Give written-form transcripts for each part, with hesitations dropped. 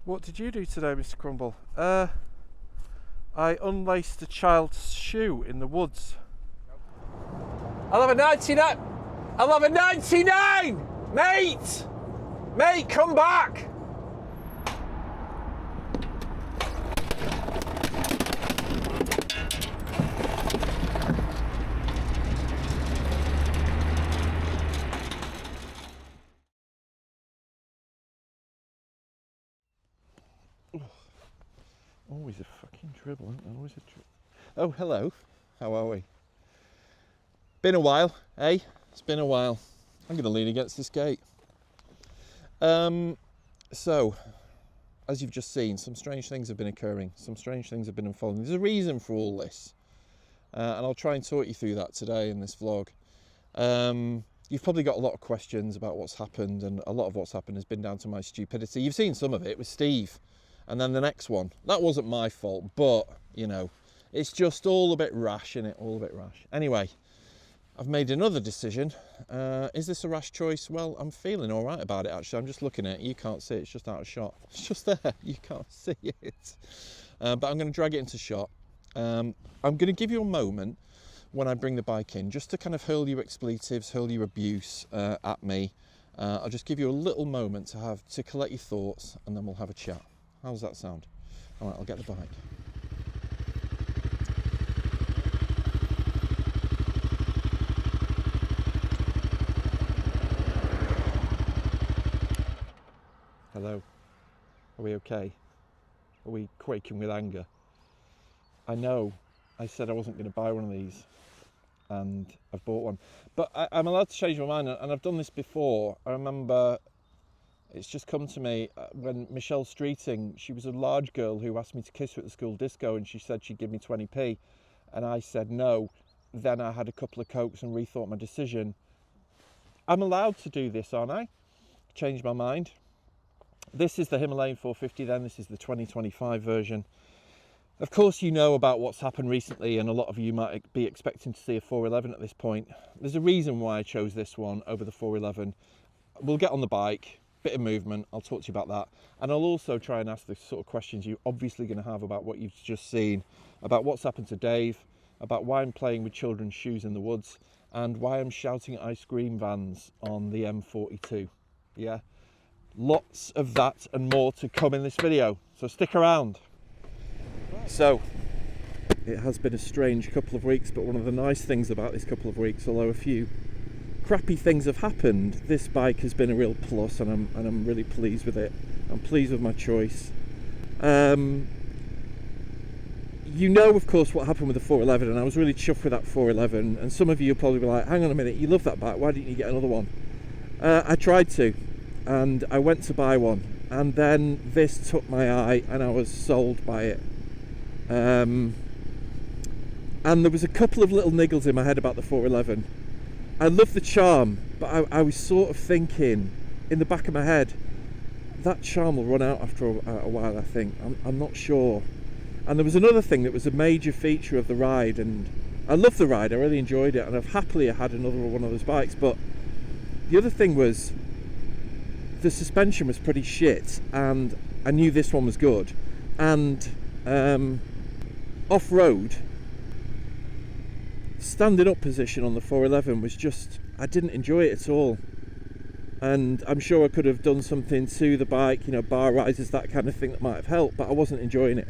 What did you do today, Mr Crumble? I unlaced a child's shoe in the woods. I'll have a 99! I'll have a 99! Mate! Mate, come back! Always a fucking dribble, isn't there? Always a dribble. Oh, hello. How are we? Been a while, eh? It's been a while. I'm going to lean against this gate. So, as you've just seen, some strange things have been occurring. Some strange things have been unfolding. There's a reason for all this. And I'll try and talk you through that today in this vlog. You've probably got a lot of questions about what's happened, and a lot of what's happened has been down to my stupidity. You've seen some of it with Steve. And then the next one, that wasn't my fault, but, you know, it's just all a bit rash, innit? All a bit rash. Anyway, I've made another decision. Is this a rash choice? Well, I'm feeling all right about it, actually. I'm just looking at it. You can't see it. It's just out of shot. It's just there. You can't see it. But I'm going to drag it into shot. I'm going to give you a moment when I bring the bike in, just to kind of hurl your expletives, hurl your abuse at me. I'll just give you a little moment to collect your thoughts, and then we'll have a chat. How does that sound? All right, I'll get the bike. Hello. Are we okay? Are we quaking with anger? I know I said I wasn't going to buy one of these, and I've bought one. But I'm allowed to change my mind, and I've done this before. I remember it's just come to me when Michelle Streeting, she was a large girl who asked me to kiss her at the school disco, and she said she'd give me 20p, and I said no. Then I had a couple of cokes and rethought my decision. I'm allowed to do this, aren't I? Change my mind. This is the Himalayan 450 then, this is the 2025 version. Of course you know about what's happened recently, and a lot of you might be expecting to see a 411 at this point. There's a reason why I chose this one over the 411. We'll get on the bike. Bit of movement, I'll talk to you about that, and I'll also try and ask the sort of questions you're obviously going to have about what you've just seen, about what's happened to Dave, about why I'm playing with children's shoes in the woods, and why I'm shouting at ice cream vans on the M42. Yeah, lots of that and more to come in this video, so stick around. So it has been a strange couple of weeks, but one of the nice things about this couple of weeks, although a few crappy things have happened, this bike has been a real plus, and I'm really pleased with it. I'm pleased with my choice. You know, of course, what happened with the 411, and I was really chuffed with that 411, and some of you will probably be like, hang on a minute, you love that bike, why didn't you get another one? I tried to, and I went to buy one, and then this took my eye, and I was sold by it. And there was a couple of little niggles in my head about the 411. I love the charm, but I was sort of thinking in the back of my head, that charm will run out after a while, I think. I'm not sure. And there was another thing that was a major feature of the ride, and I love the ride, I really enjoyed it, and I've happily had another one of those bikes, but the other thing was the suspension was pretty shit, and I knew this one was good, and off-road, standing up position on the 411 was just, I didn't enjoy it at all, and I'm sure I could have done something to the bike, you know, bar risers, that kind of thing, that might have helped, but I wasn't enjoying it.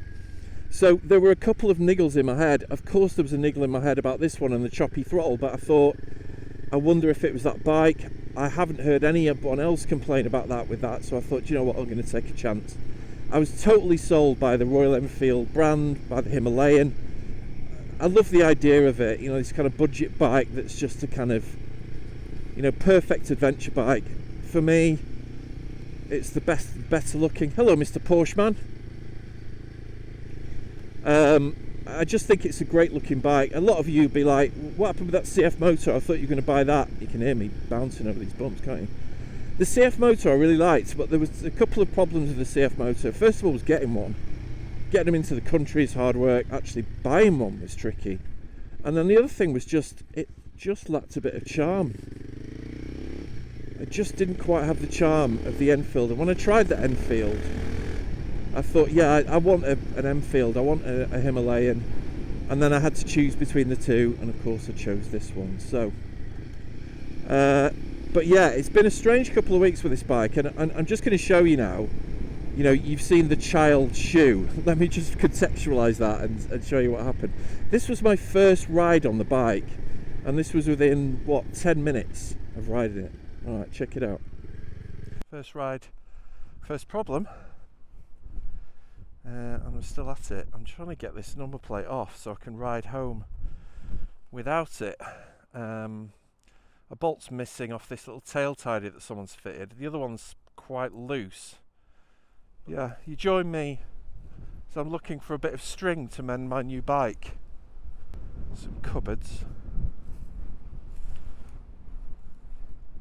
So there were a couple of niggles in my head. Of course there was a niggle in my head about this one and the choppy throttle, but I thought, I wonder if it was that bike. I haven't heard anyone else complain about that with that, so I thought, you know what, I'm going to take a chance. I was totally sold by the Royal Enfield brand, by the Himalayan. I love the idea of it, you know, this kind of budget bike that's just a kind of, you know, perfect adventure bike. For me, it's the better looking. Hello, Mr. Porsche man. I just think it's a great looking bike. A lot of you be like, what happened with that CF motor? I thought you were going to buy that. You can hear me bouncing over these bumps, can't you? The CF motor I really liked, but there was a couple of problems with the CF motor. First of all was getting one. Getting them into the country is hard work. Actually buying one was tricky. And then the other thing was just, it just lacked a bit of charm. It just didn't quite have the charm of the Enfield. And when I tried the Enfield, I thought, yeah, I want an Enfield, I want a Himalayan, and then I had to choose between the two, and of course I chose this one. So but yeah, it's been a strange couple of weeks with this bike, and I'm just going to show you now. You know, you've seen the child shoe. Let me just contextualize that and show you what happened. This was my first ride on the bike, and this was within, what, 10 minutes of riding it. All right, check it out. First ride, first problem. And I'm still at it. I'm trying to get this number plate off so I can ride home without it. A bolt's missing off this little tail tidy that someone's fitted. The other one's quite loose. Yeah, you join me. So I'm looking for a bit of string to mend my new bike. Some cupboards.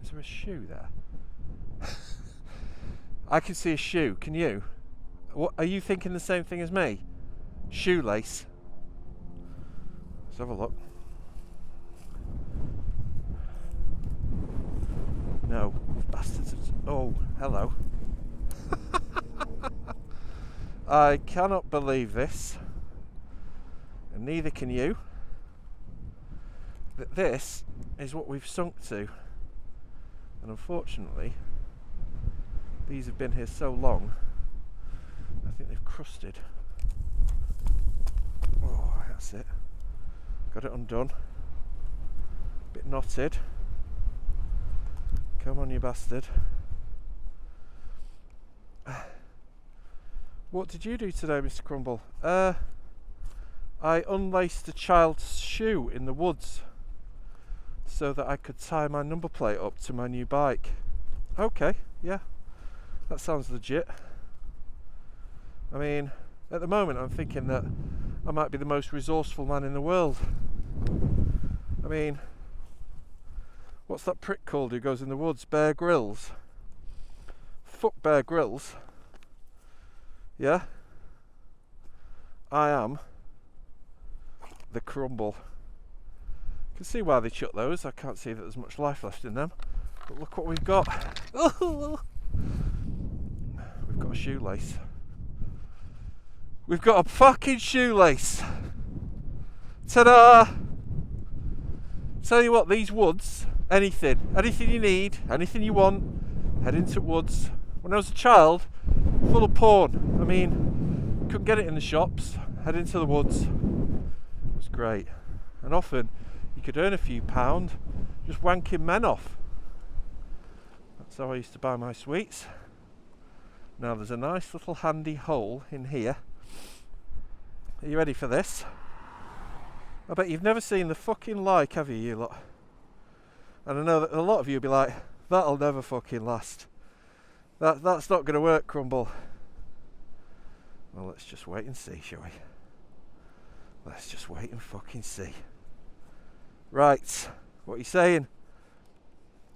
Is there a shoe there? I can see a shoe, can you? What, are you thinking the same thing as me? Shoelace. Let's have a look. No, bastards. Oh, hello. I cannot believe this, and neither can you, that this is what we've sunk to. And unfortunately, these have been here so long, I think they've crusted. Oh, that's it. Got it undone. Bit knotted. Come on, you bastard. What did you do today, Mr Crumble? I unlaced a child's shoe in the woods so that I could tie my number plate up to my new bike. Okay, yeah, that sounds legit. I mean, at the moment I'm thinking that I might be the most resourceful man in the world. I mean, what's that prick called who goes in the woods? Bear Grylls. Fuck Bear Grylls. Yeah? I am the Crumble. You can see why they shut those. I can't see that there's much life left in them. But look what we've got. We've got a shoelace. We've got a fucking shoelace. Ta-da! Tell you what, these woods, anything you need, anything you want, head into woods. When I was a child, full of porn. I mean, couldn't get it in the shops. Head into the woods. It was great. And often you could earn a few pound just wanking men off. That's how I used to buy my sweets. Now there's a nice little handy hole in here. Are you ready for this? I bet you've never seen the fucking like, have you lot? And I know that a lot of you will be like, that'll never fucking last. That's not going to work, Crumble. Well, let's just wait and see, shall we? Let's just wait and fucking see. Right, what are you saying?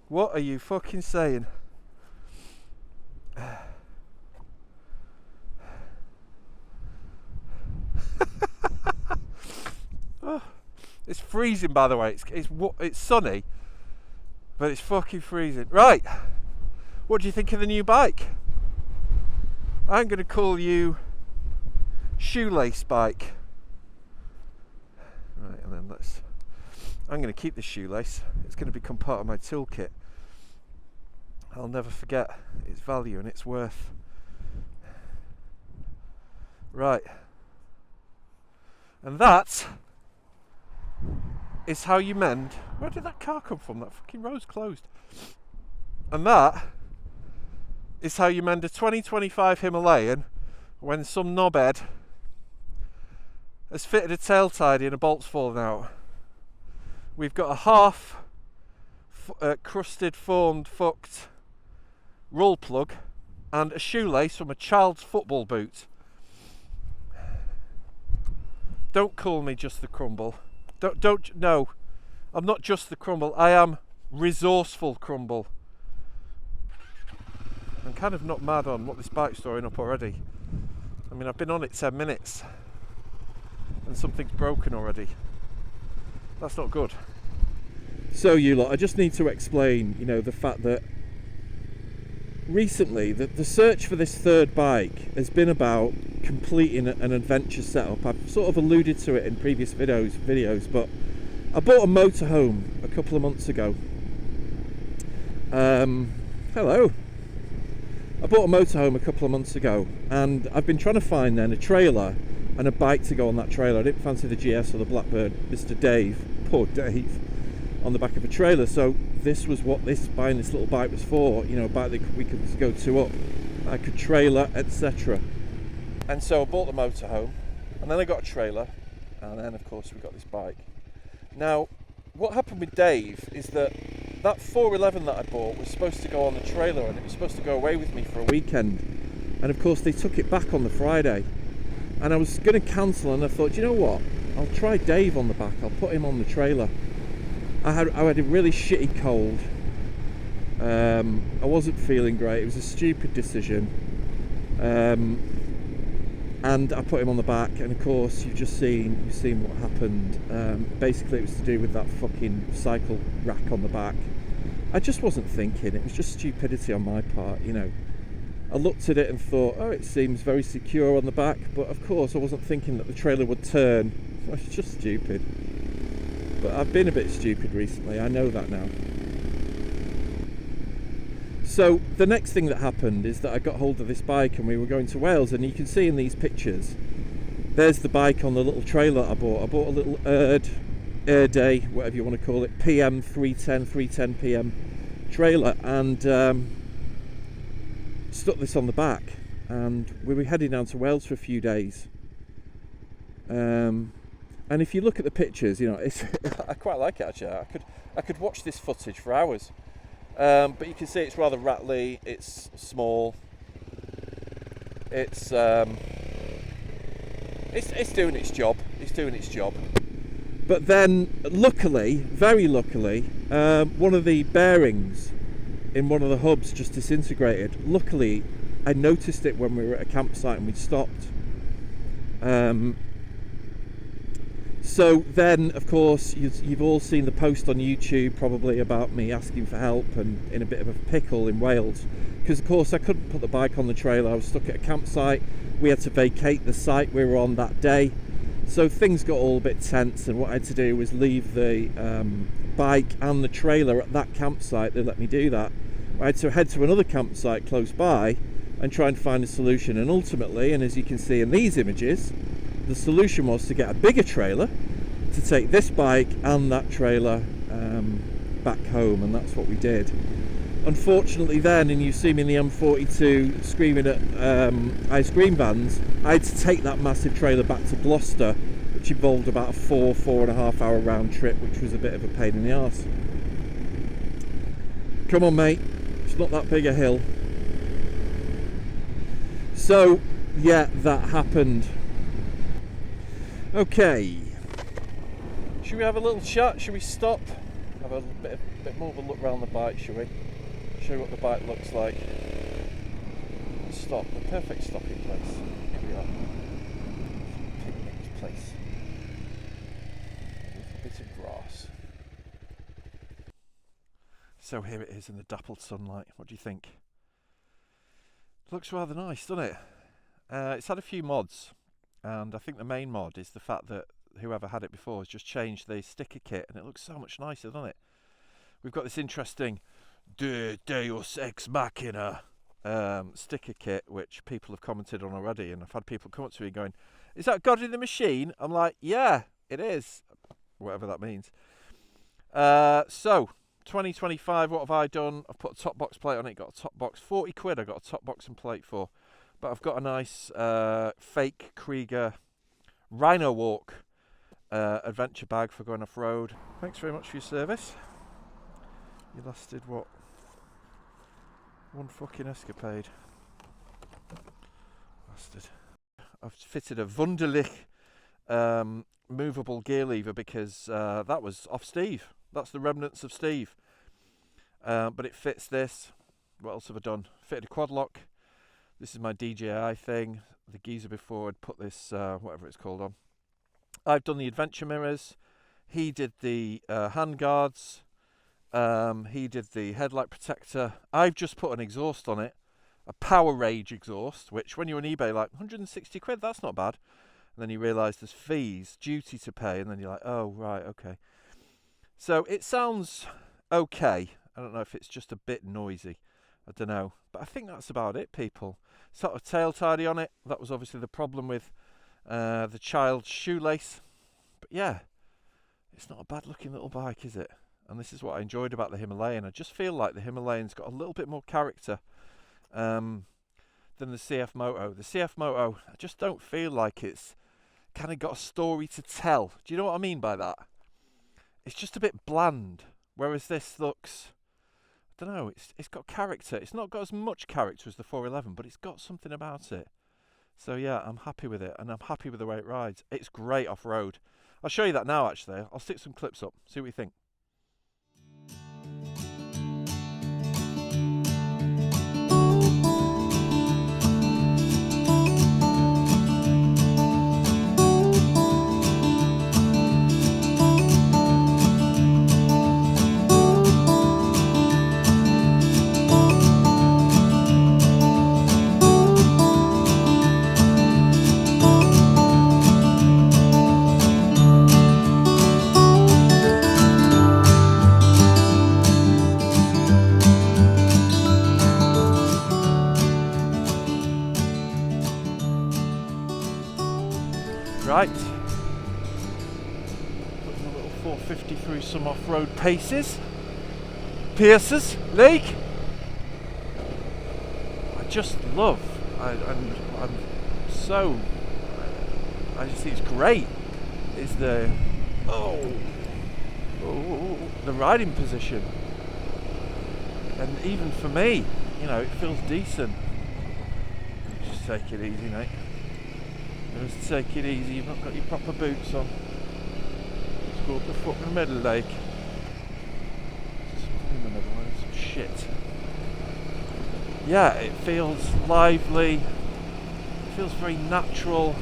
What are you fucking saying? Oh, it's freezing, by the way. It's sunny, but it's fucking freezing. Right, what do you think of the new bike? I'm going to call you Shoelace Bike. Right, and then I'm going to keep the shoelace. It's going to become part of my toolkit. I'll never forget its value and its worth. Right. And that is how you mend. Where did that car come from? That fucking road's closed. And that is how you mend a 2025 Himalayan when some knobhead has fitted a tail tidy and a bolt's fallen out. We've got a half crusted, formed, fucked roll plug and a shoelace from a child's football boot. Don't call me just the Crumble. No, I'm not just the Crumble. I am resourceful Crumble. I'm kind of not mad on what this bike's storing up already. I mean, I've been on it 10 minutes and something's broken already. That's not good. So you lot, I just need to explain, you know, the fact that recently the search for this third bike has been about completing an adventure setup. I've sort of alluded to it in previous videos, but I bought a motorhome a couple of months ago. Hello. I bought a motorhome a couple of months ago, and I've been trying to find then a trailer and a bike to go on that trailer. I didn't fancy the GS or the Blackbird. Mr. Dave, poor Dave, on the back of a trailer. So this was what buying this little bike was for. You know, a bike that we could go two up, I could trailer, etc. And so I bought the motorhome, and then I got a trailer, and then of course we got this bike. Now, what happened with Dave is that 411 that I bought was supposed to go on the trailer, and it was supposed to go away with me for a weekend. And of course they took it back on the Friday. And I was going to cancel, and I thought, you know what? I'll try Dave on the back. I'll put him on the trailer. I had a really shitty cold. I wasn't feeling great. It was a stupid decision. And I put him on the back, and of course you've seen what happened. Basically it was to do with that fucking cycle rack on the back. I just wasn't thinking. It was just stupidity on my part, you know. I looked at it and thought, oh, it seems very secure on the back, but of course I wasn't thinking that the trailer would turn. I was just stupid. But I've been a bit stupid recently, I know that now. So the next thing that happened is that I got hold of this bike, and we were going to Wales, and you can see in these pictures, there's the bike on the little trailer I bought. I bought a little Air Day, whatever you want to call it, PM 310 PM trailer, and stuck this on the back, and we were heading down to Wales for a few days. And if you look at the pictures, you know, I quite like it actually. I could watch this footage for hours. But you can see it's rather rattly. It's small. It's doing its job. It's doing its job. But then, luckily, very luckily, one of the bearings in one of the hubs just disintegrated. Luckily, I noticed it when we were at a campsite and we'd stopped. So then, of course, you've all seen the post on YouTube probably about me asking for help and in a bit of a pickle in Wales, because of course I couldn't put the bike on the trailer. I was stuck at a campsite. We had to vacate the site we were on that day, so things got all a bit tense, and what I had to do was leave the bike and the trailer at that campsite. They let me do that. I had to head to another campsite close by and try and find a solution, and ultimately, and as you can see in these images, the solution was to get a bigger trailer to take this bike and that trailer back home, and that's what we did. Unfortunately then, and you see me in the M42 screaming at ice cream vans, I had to take that massive trailer back to Gloucester, which involved about a 4.5 hour round trip, which was a bit of a pain in the arse. Come on mate, it's not that big a hill. So yeah, that happened. Okay, should we have a little chat? Should we stop? Have a bit more of a look around the bike, shall we? Show you what the bike looks like. Stop, the perfect stopping place. Here we are. Picnic place. A bit of grass. So here it is in the dappled sunlight. What do you think? Looks rather nice, doesn't it? It's had a few mods, and I think the main mod is the fact that whoever had it before has just changed the sticker kit, and it looks so much nicer, doesn't it? We've got this interesting Deus Ex Machina sticker kit, which people have commented on already, and I've had people come up to me going, is that God in the Machine? I'm like, yeah, it is, whatever that means. So 2025, what have I done? I've put a top box plate on it, got a top box, 40 quid I got a top box and plate for, but I've got a nice fake Krieger Rhino Walk adventure bag for going off-road. Thanks very much for your service. You lasted, what, one fucking escapade. Bastard. I've fitted a Wunderlich movable gear lever because that was off Steve. That's the remnants of Steve. But it fits this. What else have I done? Fitted a quad lock. This is my DJI thing. The geezer before had put this, whatever it's called, on. I've done the adventure mirrors. He did the hand guards. He did the headlight protector. I've just put an exhaust on it. a Power Rage exhaust, which when you're on eBay, like 160 quid, that's not bad. And then you realise there's fees, duty to pay, and then you're like, oh, right, okay. So it sounds okay. I don't know if it's just a bit noisy. I don't know. But I think that's about it, people. Sort of tail tidy on it. That was obviously the problem with the child's shoelace. But yeah, it's not a bad looking little bike, is it? And this is what I enjoyed about the Himalayan. I just feel like the Himalayan's got a little bit more character than the CF Moto. The CF Moto, I just don't feel like it's kind of got a story to tell. Do you know what I mean by that? It's just a bit bland. Whereas this looks, I don't know, it's got character. It's not got as much character as the 411, but it's got something about it. So yeah, I'm happy with it, and I'm happy with the way it rides. It's great off-road. I'll show you that now, actually. I'll stick some clips up, see what you think. Right, putting a little 450 through some off-road paces. Pierces, Lake. I just love, I'm so, I just think it's great. Is the, the riding position. And even for me, you know, it feels decent. Just take it easy, mate. Just take it easy, you've not got your proper boots on. Let's go up the fucking middle, like. Some shit. Yeah, it feels lively. It feels very natural.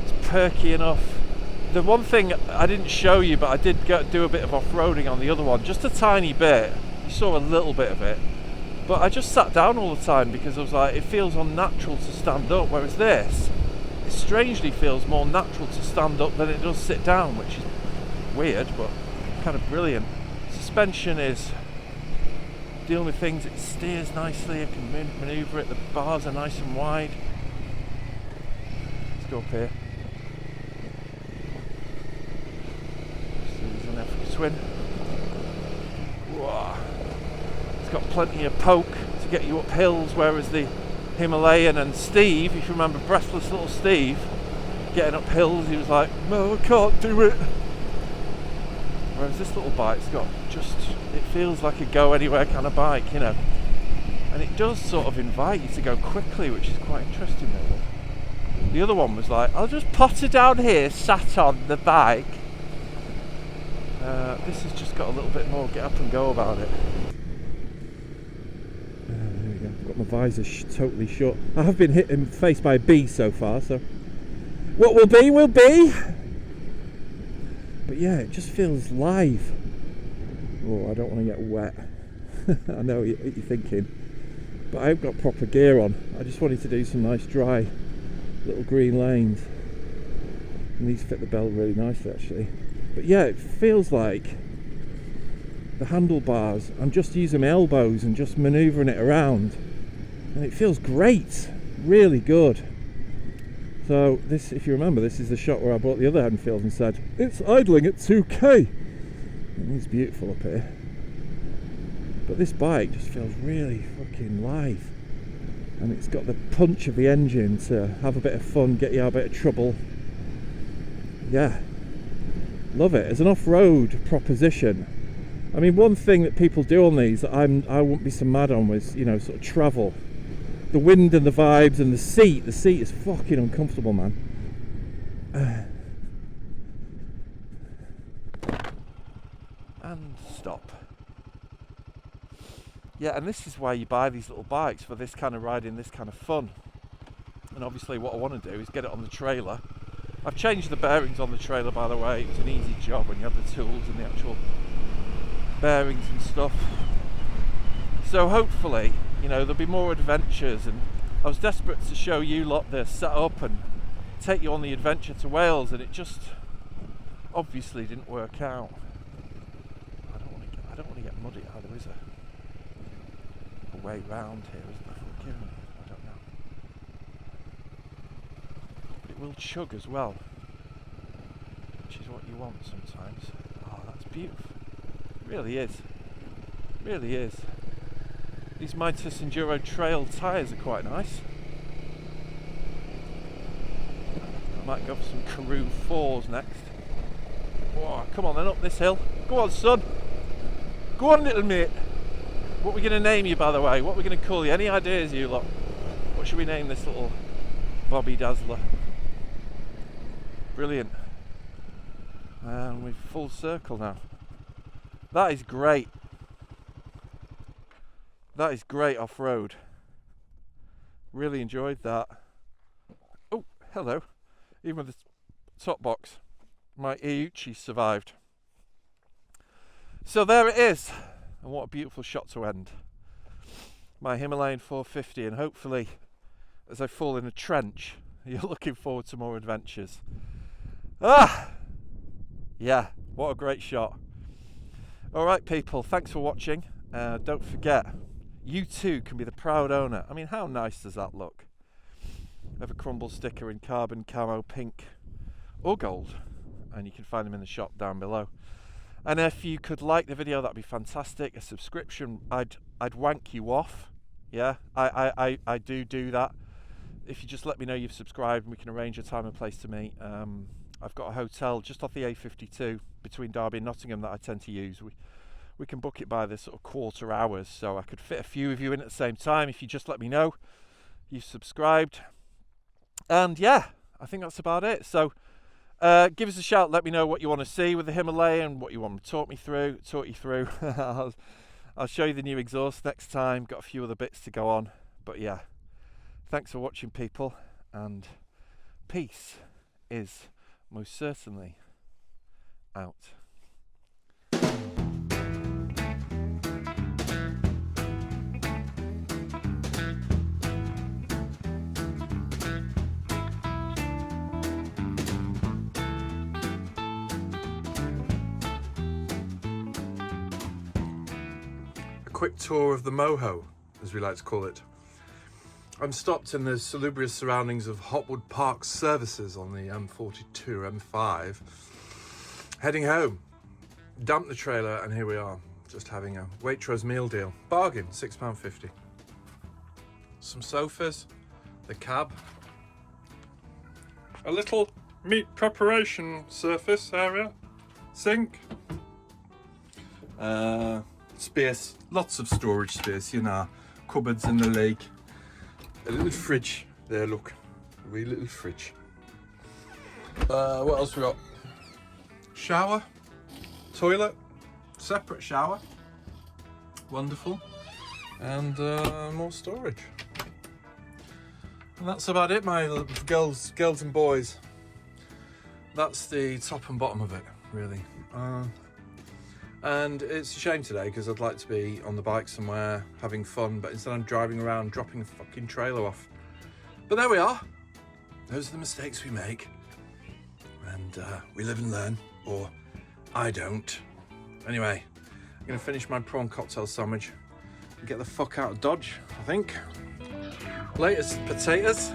It's perky enough. The one thing I didn't show you, but I did do a bit of off-roading on the other one, just a tiny bit. You saw a little bit of it. But I just sat down all the time because I was like, it feels unnatural to stand up, whereas this, it strangely feels more natural to stand up than it does sit down, which is weird but kind of brilliant. Suspension is dealing with things, it steers nicely, I can manoeuvre it, the bars are nice and wide. Let's go up here. This is an African twin. Whoa. It's got plenty of poke to get you up hills, whereas the Himalayan and Steve, if you remember breathless little Steve, getting up hills, he was like, no, I can't do it. Whereas this little bike's got just, it feels like a go anywhere kind of bike, you know. And it does sort of invite you to go quickly, which is quite interesting though. The other one was like, I'll just potter down here, sat on the bike. This has just got a little bit more get up and go about it. Got my visor totally shut. I have been hit in the face by a bee so far, so what will be will be. But yeah, it just feels live. Oh, I don't want to get wet. I know what you're thinking, but I've got proper gear on. I just wanted to do some nice dry little green lanes, and these fit the belt really nicely actually. But yeah, it feels like the handlebars, I'm just using my elbows and just manoeuvring it around, and it feels great, really good. So this, if you remember, this is the shot where I bought the other Enfield and said it's idling at 2k, and it's beautiful up here. But this bike just feels really fucking live, and it's got the punch of the engine to have a bit of fun, get you out of a bit of trouble. Yeah, love it as an off-road proposition. I mean, one thing that people do on these that I wouldn't be so mad on was, you know, sort of travel. The wind and the vibes and the seat. The seat is fucking uncomfortable, man. And stop. Yeah, and this is why you buy these little bikes, for this kind of riding, this kind of fun. And obviously what I want to do is get it on the trailer. I've changed the bearings on the trailer, by the way. It's an easy job when you have the tools and the actual bearings and stuff. So hopefully You know, there'll be more adventures, and I was desperate to show you lot the setup and take you on the adventure to Wales, and it just obviously didn't work out. I don't want to get muddy either, is there? A way round here, isn't there? I don't know. But it will chug as well, which is what you want sometimes. Oh, that's beautiful. It really is. It really is. These Midas Enduro Trail tyres are quite nice. I might go for some Karoo 4s next. Whoa, come on then, up this hill. Go on, son. Go on, little mate. What are we going to name you, by the way? What are we going to call you? Any ideas, you lot? What should we name this little Bobby Dazzler? Brilliant. And we're full circle now. That is great. That is great off-road. Really enjoyed that. Oh, hello. Even with the top box, my Iuchi survived. So there it is. And what a beautiful shot to end. My Himalayan 450, and hopefully, as I fall in a trench, you're looking forward to more adventures. Ah! Yeah, what a great shot. Alright people, thanks for watching. Don't forget, you too can be the proud owner. I mean, how nice does that look? Of a Crumble sticker in carbon, camo, pink or gold. And you can find them in the shop down below. And if you could like the video, that'd be fantastic. A subscription, I'd wank you off. Yeah, I do that. If you just let me know you've subscribed, and we can arrange a time and place to meet. I've got a hotel just off the A52 between Derby and Nottingham that I tend to use. We can book it by the sort of quarter hours, so I could fit a few of you in at the same time if you just let me know you've subscribed. And yeah, I think that's about it. So give us a shout, let me know what you want to see with the Himalayan, what you want to talk you through. I'll show you the new exhaust next time. Got a few other bits to go on, but yeah, thanks for watching people, and peace is most certainly out. Quick tour of the Moho, as we like to call it. I'm stopped in the salubrious surroundings of Hotwood Park Services on the M42, M5, heading home. Dumped the trailer, and here we are, just having a Waitrose meal deal. Bargain, £6.50. Some sofas, the cab, a little meat preparation surface area, sink, space, lots of storage space, you know, cupboards in the lake, a little fridge there, look, a wee little fridge. What else we got? Shower, toilet, separate shower, wonderful, and more storage. And that's about it, my girls and boys. That's the top and bottom of it, really. And it's a shame today, because I'd like to be on the bike somewhere having fun, but instead I'm driving around dropping the fucking trailer off. But there we are. Those are the mistakes we make, and we live and learn, or I don't. Anyway, I'm gonna finish my prawn cocktail sandwich and get the fuck out of Dodge, I think. Latest potatoes.